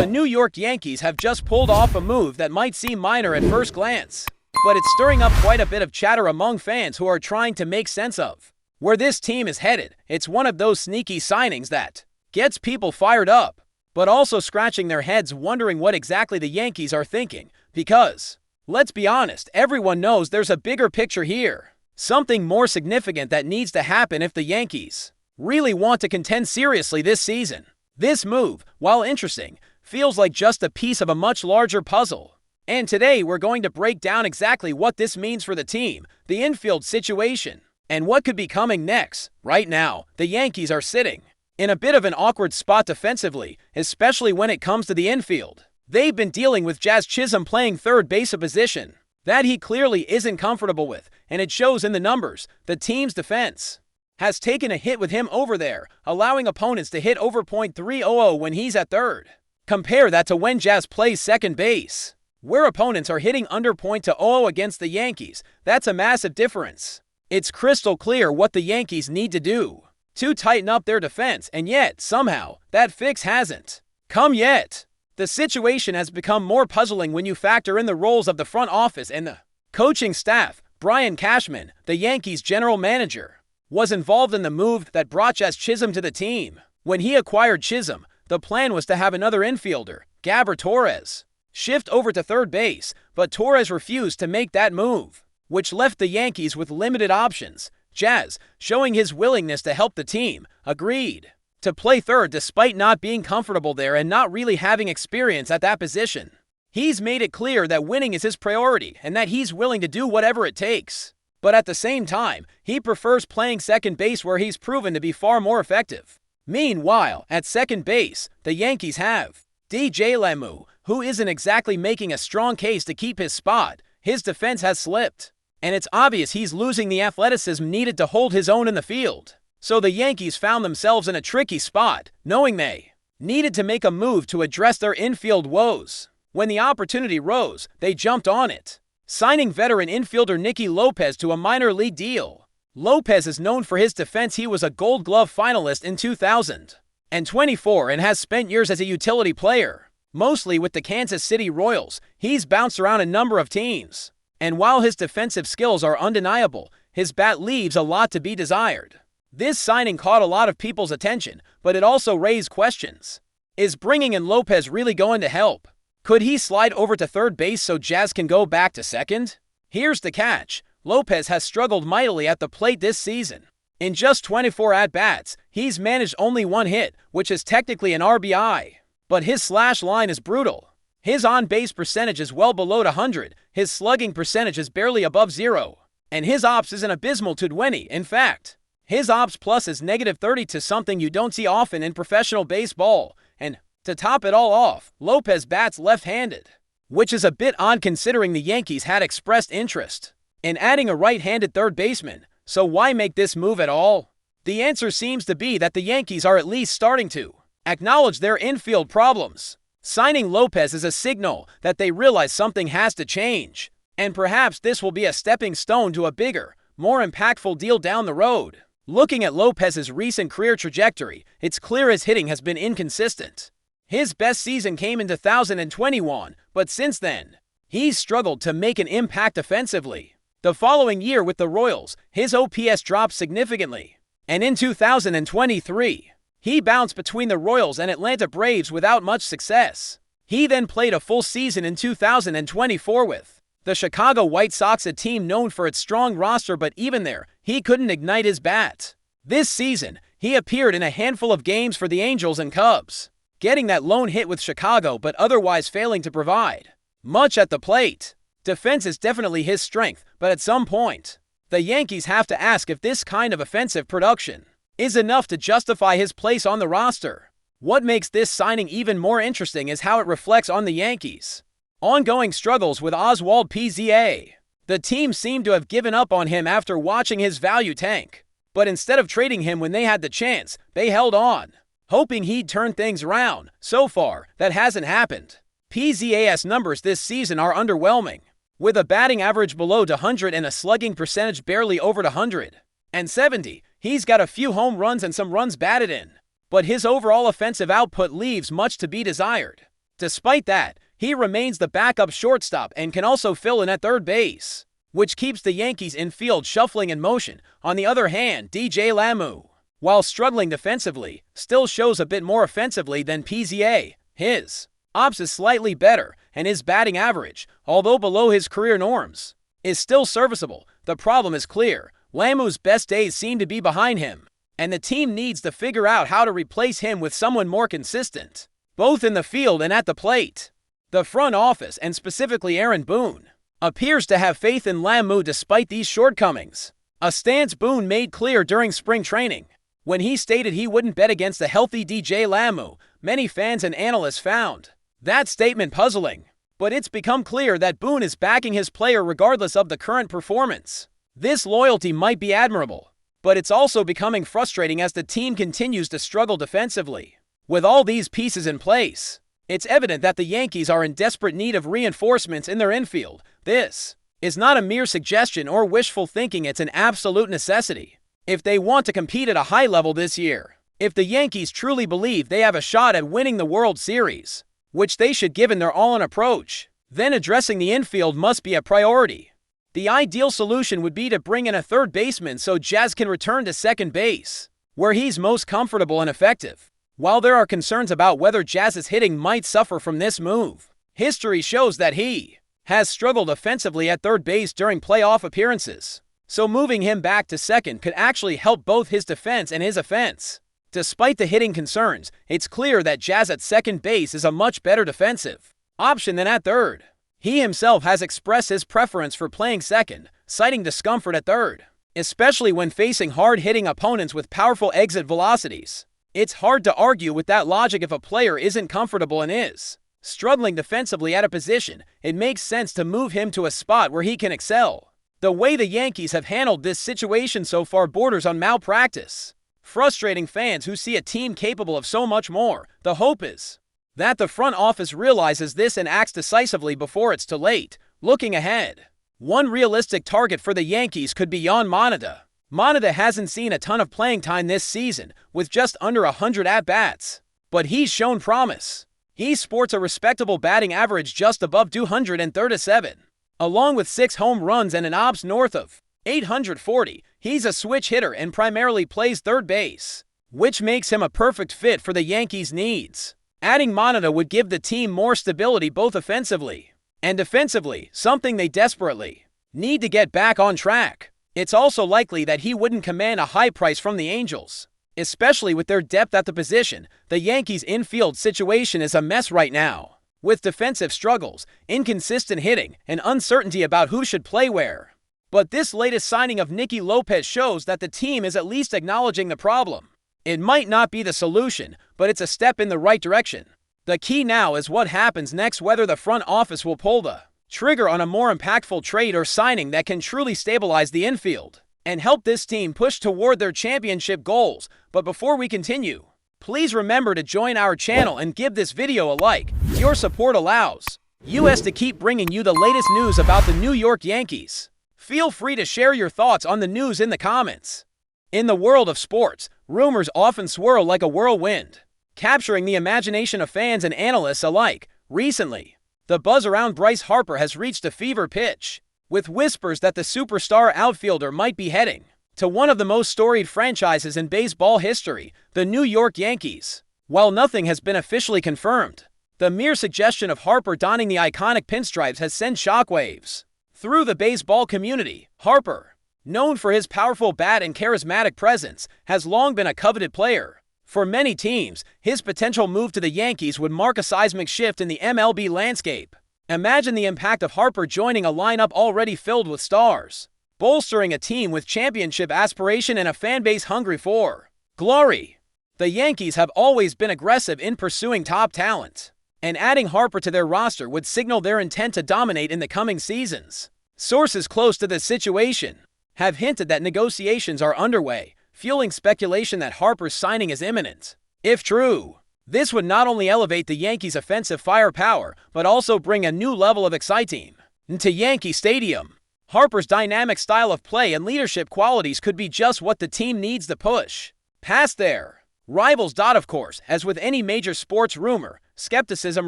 The New York Yankees have just pulled off a move that might seem minor at first glance, but it's stirring up quite a bit of chatter among fans who are trying to make sense of where this team is headed. It's one of those sneaky signings that gets people fired up, but also scratching their heads wondering what exactly the Yankees are thinking, because, let's be honest, everyone knows there's a bigger picture here. Something more significant that needs to happen if the Yankees really want to contend seriously this season. This move, while interesting, feels like just a piece of a much larger puzzle. And today we're going to break down exactly what this means for the team, the infield situation, and what could be coming next. Right now, the Yankees are sitting in a bit of an awkward spot defensively, especially when it comes to the infield. They've been dealing with Jazz Chisholm playing third base, a position that he clearly isn't comfortable with, and it shows in the numbers. The team's defense has taken a hit with him over there, allowing opponents to hit over .300 when he's at third. Compare that to when Jazz plays second base, where opponents are hitting under .20 against the Yankees. That's a massive difference. It's crystal clear what the Yankees need to do to tighten up their defense, and yet, somehow, that fix hasn't come yet. The situation has become more puzzling when you factor in the roles of the front office and the coaching staff. Brian Cashman, the Yankees general manager, was involved in the move that brought Jazz Chisholm to the team. When he acquired Chisholm, the plan was to have another infielder, Gabber Torres, shift over to third base, but Torres refused to make that move, which left the Yankees with limited options. Jazz, showing his willingness to help the team, agreed to play third despite not being comfortable there and not really having experience at that position. He's made it clear that winning is his priority and that he's willing to do whatever it takes. But at the same time, he prefers playing second base where he's proven to be far more effective. Meanwhile, at second base, the Yankees have DJ LeMahieu, who isn't exactly making a strong case to keep his spot. His defense has slipped, and it's obvious he's losing the athleticism needed to hold his own in the field. So the Yankees found themselves in a tricky spot, knowing they needed to make a move to address their infield woes. When the opportunity rose, they jumped on it, signing veteran infielder Nikki Lopez to a minor league deal. Lopez is known for his defense. He was a Gold Glove finalist in 2024 and has spent years as a utility player, mostly with the Kansas City Royals. He's bounced around a number of teams, and while his defensive skills are undeniable, his bat leaves a lot to be desired. This signing caught a lot of people's attention, but it also raised questions. Is bringing in Lopez really going to help? Could he slide over to third base so Jazz can go back to second? Here's the catch. Lopez has struggled mightily at the plate this season. In just 24 at-bats, he's managed only one hit, which is technically an RBI. But his slash line is brutal. His on-base percentage is well below 100, his slugging percentage is barely above 0, and his ops is an abysmal 220. In fact, his ops plus is -30 to something you don't see often in professional baseball. And to top it all off, Lopez bats left-handed, which is a bit odd considering the Yankees had expressed interest in adding a right-handed third baseman. So why make this move at all? The answer seems to be that the Yankees are at least starting to acknowledge their infield problems. Signing Lopez is a signal that they realize something has to change, and perhaps this will be a stepping stone to a bigger, more impactful deal down the road. Looking at Lopez's recent career trajectory, it's clear his hitting has been inconsistent. His best season came in 2021, but since then, he's struggled to make an impact offensively. The following year with the Royals, his OPS dropped significantly, and in 2023, he bounced between the Royals and Atlanta Braves without much success. He then played a full season in 2024 with the Chicago White Sox, a team known for its strong roster, but even there, he couldn't ignite his bat. This season, he appeared in a handful of games for the Angels and Cubs, getting that lone hit with Chicago but otherwise failing to provide much at the plate. Defense is definitely his strength, but at some point, the Yankees have to ask if this kind of offensive production is enough to justify his place on the roster. What makes this signing even more interesting is how it reflects on the Yankees' ongoing struggles with Oswald Pizza. The team seemed to have given up on him after watching his value tank, but instead of trading him when they had the chance, they held on, hoping he'd turn things around. So far, that hasn't happened. Pizza's numbers this season are underwhelming, with a batting average below 100 and a slugging percentage barely over 170. He's got a few home runs and some runs batted in, but his overall offensive output leaves much to be desired. Despite that, he remains the backup shortstop and can also fill in at third base, which keeps the Yankees' infield shuffling in motion. On the other hand, DJ LeMahieu, while struggling defensively, still shows a bit more offensively than PZA. His ops is slightly better, and his batting average, although below his career norms, is still serviceable. The problem is clear. LeMahieu's best days seem to be behind him, and the team needs to figure out how to replace him with someone more consistent, both in the field and at the plate. The front office, and specifically Aaron Boone, appears to have faith in LeMahieu despite these shortcomings, a stance Boone made clear during spring training, when he stated he wouldn't bet against a healthy DJ LeMahieu. Many fans and analysts found that statement puzzling, but it's become clear that Boone is backing his player regardless of the current performance. This loyalty might be admirable, but it's also becoming frustrating as the team continues to struggle defensively. With all these pieces in place, it's evident that the Yankees are in desperate need of reinforcements in their infield. This is not a mere suggestion or wishful thinking, it's an absolute necessity if they want to compete at a high level this year. If the Yankees truly believe they have a shot at winning the World Series, which they should given their all-in approach, then addressing the infield must be a priority. The ideal solution would be to bring in a third baseman so Jazz can return to second base, where he's most comfortable and effective. While there are concerns about whether Jazz's hitting might suffer from this move, history shows that he has struggled offensively at third base during playoff appearances, so moving him back to second could actually help both his defense and his offense. Despite the hitting concerns, it's clear that Jazz at second base is a much better defensive option than at third. He himself has expressed his preference for playing second, citing discomfort at third, especially when facing hard-hitting opponents with powerful exit velocities. It's hard to argue with that logic. If a player isn't comfortable and is struggling defensively at a position, it makes sense to move him to a spot where he can excel. The way the Yankees have handled this situation so far borders on malpractice, frustrating fans who see a team capable of so much more. The hope is that the front office realizes this and acts decisively before it's too late. Looking ahead, one realistic target for the Yankees could be Yan Moneda. Moneda hasn't seen a ton of playing time this season, with just under 100 at-bats, but he's shown promise. He sports a respectable batting average just above 237. Along with 6 home runs and an OPS north of 840, he's a switch hitter and primarily plays third base, which makes him a perfect fit for the Yankees' needs. Adding Moneda would give the team more stability both offensively and defensively, something they desperately need to get back on track. It's also likely that he wouldn't command a high price from the Angels, especially with their depth at the position. The Yankees' infield situation is a mess right now, with defensive struggles, inconsistent hitting, and uncertainty about who should play where. But this latest signing of Nikki Lopez shows that the team is at least acknowledging the problem. It might not be the solution, but it's a step in the right direction. The key now is what happens next, whether the front office will pull the trigger on a more impactful trade or signing that can truly stabilize the infield and help this team push toward their championship goals. But before we continue, please remember to join our channel and give this video a like. Your support allows us to keep bringing you the latest news about the New York Yankees. Feel free to share your thoughts on the news in the comments. In the world of sports, rumors often swirl like a whirlwind, capturing the imagination of fans and analysts alike. Recently, the buzz around Bryce Harper has reached a fever pitch, with whispers that the superstar outfielder might be heading to one of the most storied franchises in baseball history, the New York Yankees. While nothing has been officially confirmed, the mere suggestion of Harper donning the iconic pinstripes has sent shockwaves through the baseball community. Harper, known for his powerful bat and charismatic presence, has long been a coveted player. For many teams, his potential move to the Yankees would mark a seismic shift in the MLB landscape. Imagine the impact of Harper joining a lineup already filled with stars, bolstering a team with championship aspiration and a fanbase hungry for glory. The Yankees have always been aggressive in pursuing top talent, and adding Harper to their roster would signal their intent to dominate in the coming seasons. Sources close to the situation have hinted that negotiations are underway, fueling speculation that Harper's signing is imminent. If true, this would not only elevate the Yankees' offensive firepower, but also bring a new level of excitement to Yankee Stadium. Harper's dynamic style of play and leadership qualities could be just what the team needs to push past their rivals. Of course, as with any major sports rumor, skepticism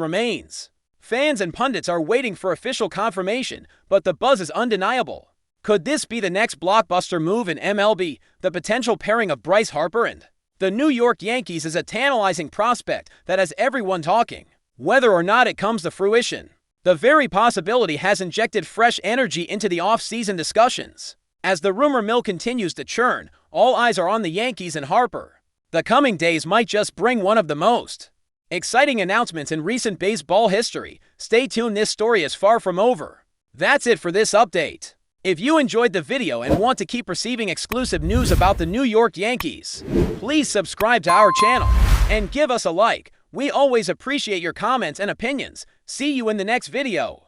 remains. Fans and pundits are waiting for official confirmation, but the buzz is undeniable. Could this be the next blockbuster move in MLB? The potential pairing of Bryce Harper and the New York Yankees is a tantalizing prospect that has everyone talking. Whether or not it comes to fruition, the very possibility has injected fresh energy into the off-season discussions. As the rumor mill continues to churn, all eyes are on the Yankees and Harper. The coming days might just bring one of the most exciting announcements in recent baseball history. Stay tuned, this story is far from over. That's it for this update. If you enjoyed the video and want to keep receiving exclusive news about the New York Yankees, please subscribe to our channel and give us a like. We always appreciate your comments and opinions. See you in the next video.